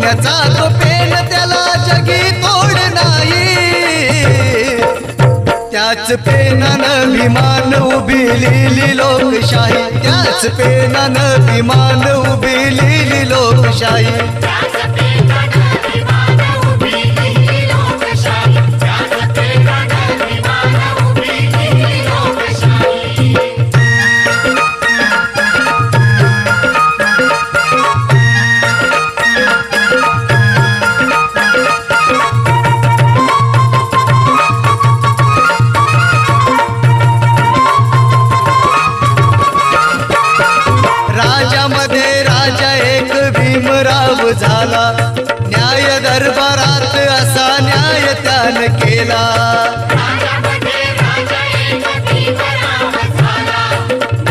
सोन्याचा तो पेन त्याला जगी तोड नाही, त्याच पेनानं विमान उभी लिहिली लोकशाही, त्याच पेनानं विमान उभी लिहिली लोकशाही. राजामध्ये राजा एक भीमराव झाला, न्याय दरबारात असा न्याय त्यानं केला.